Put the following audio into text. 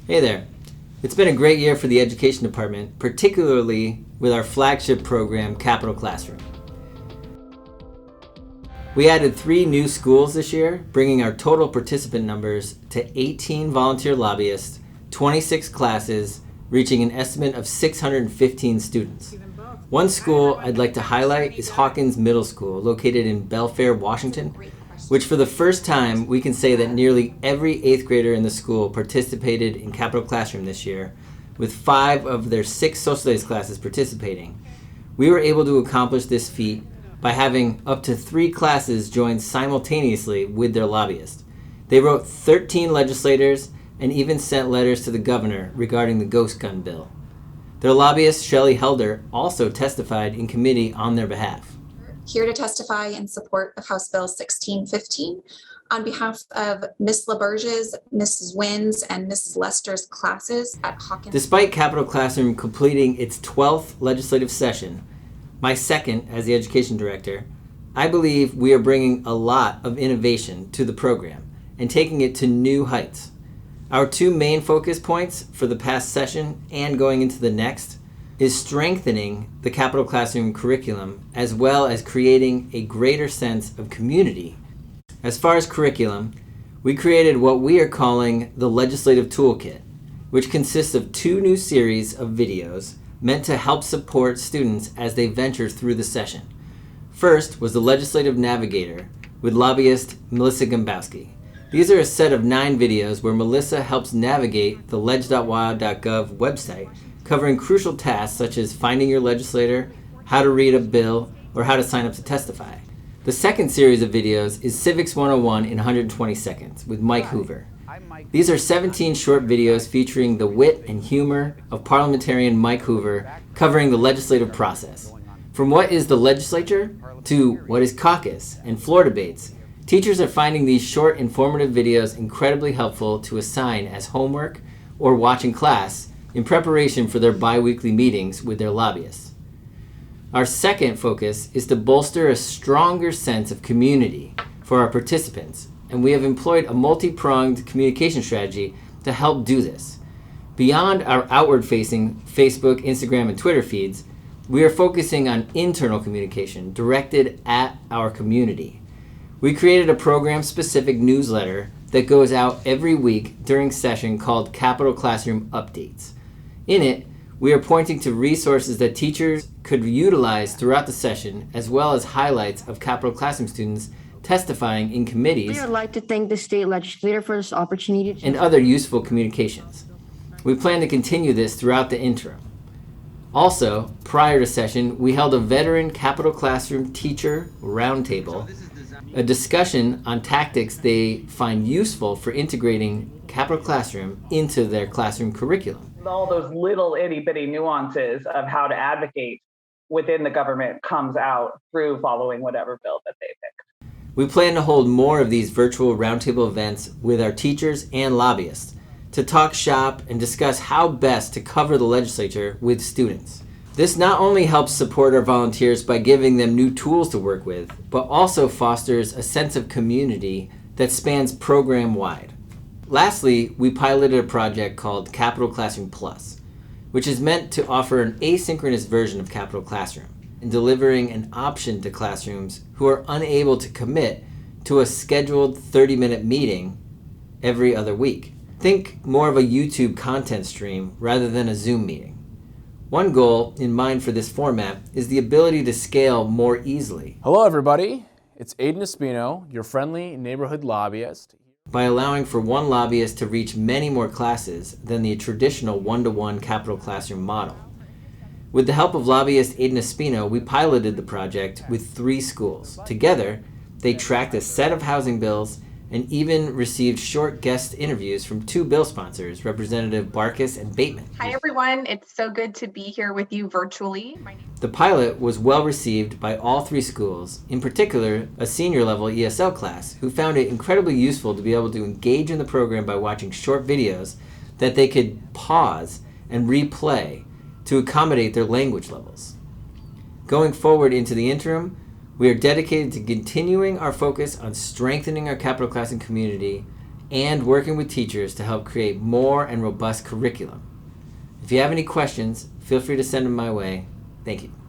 Hey there. It's been a great year for the Education Department, particularly with our flagship program, Capital Classroom. We added 3 new schools this year, bringing our total participant numbers to 18 volunteer lobbyists, 26 classes, reaching an estimate of 615 students. One school I'd like to highlight is Hawkins Middle School, located in Belfair, Washington, which for the first time we can say that nearly every 8th grader in the school participated in Capital Classroom this year, with 5 of their 6 social studies classes participating. We were able to accomplish this feat by having up to 3 classes join simultaneously with their lobbyist. They wrote 13 legislators and even sent letters to the governor regarding the ghost gun bill. Their lobbyist, Shelley Helder, also testified in committee on their behalf. Here to testify in support of House Bill 1615 on behalf of Ms. LaBerge's, Mrs. Wynn's, and Mrs. Lester's classes at Hawkins. Despite Capital Classroom completing its 12th legislative session, my second as the education director, I believe we are bringing a lot of innovation to the program and taking it to new heights. Our 2 main focus points for the past session and going into the next is strengthening the Capital Classroom curriculum as well as creating a greater sense of community. As far as curriculum, we created what we are calling the Legislative Toolkit, which consists of 2 new series of videos meant to help support students as they venture through the session. First was the Legislative Navigator with lobbyist Melissa Gambowski. These are a set of 9 videos where Melissa helps navigate the leg.wa.gov website, covering crucial tasks such as finding your legislator, how to read a bill, or how to sign up to testify. The second series of videos is Civics 101 in 120 seconds with Mike Hoover. These are 17 short videos featuring the wit and humor of parliamentarian Mike Hoover, covering the legislative process. From what is the legislature to what is caucus and floor debates, teachers are finding these short, informative videos incredibly helpful to assign as homework or watch in class in preparation for their bi-weekly meetings with their lobbyists. Our second focus is to bolster a stronger sense of community for our participants, and we have employed a multi-pronged communication strategy to help do this. Beyond our outward-facing Facebook, Instagram, and Twitter feeds, we are focusing on internal communication directed at our community. We created a program-specific newsletter that goes out every week during session called Capital Classroom Updates. In it, we are pointing to resources that teachers could utilize throughout the session, as well as highlights of Capital Classroom students testifying in committees. We would like to thank the state legislature for this opportunity and other useful communications. We plan to continue this throughout the interim. Also, prior to session, we held a veteran Capital Classroom teacher roundtable, a discussion on tactics they find useful for integrating Capital Classroom into their classroom curriculum. All those little itty-bitty nuances of how to advocate within the government comes out through following whatever bill that they pick. We plan to hold more of these virtual roundtable events with our teachers and lobbyists to talk shop and discuss how best to cover the legislature with students. This not only helps support our volunteers by giving them new tools to work with, but also fosters a sense of community that spans program-wide. Lastly, we piloted a project called Capital Classroom Plus, which is meant to offer an asynchronous version of Capital Classroom and delivering an option to classrooms who are unable to commit to a scheduled 30-minute meeting every other week. Think more of a YouTube content stream rather than a Zoom meeting. One goal in mind for this format is the ability to scale more easily. Hello everybody, it's Aiden Espino, your friendly neighborhood lobbyist. By allowing for one lobbyist to reach many more classes than the traditional one-to-one Capital Classroom model. With the help of lobbyist Aiden Espino, we piloted the project with 3 schools. Together, they tracked a set of housing bills and even received short guest interviews from 2 bill sponsors, Representative Barkas and Bateman. Hi everyone, it's so good to be here with you virtually. The pilot was well received by all 3 schools, in particular a senior level ESL class, who found it incredibly useful to be able to engage in the program by watching short videos that they could pause and replay to accommodate their language levels. Going forward into the interim, we are dedicated to continuing our focus on strengthening our Capital Classroom community and working with teachers to help create more and robust curriculum. If you have any questions, feel free to send them my way. Thank you.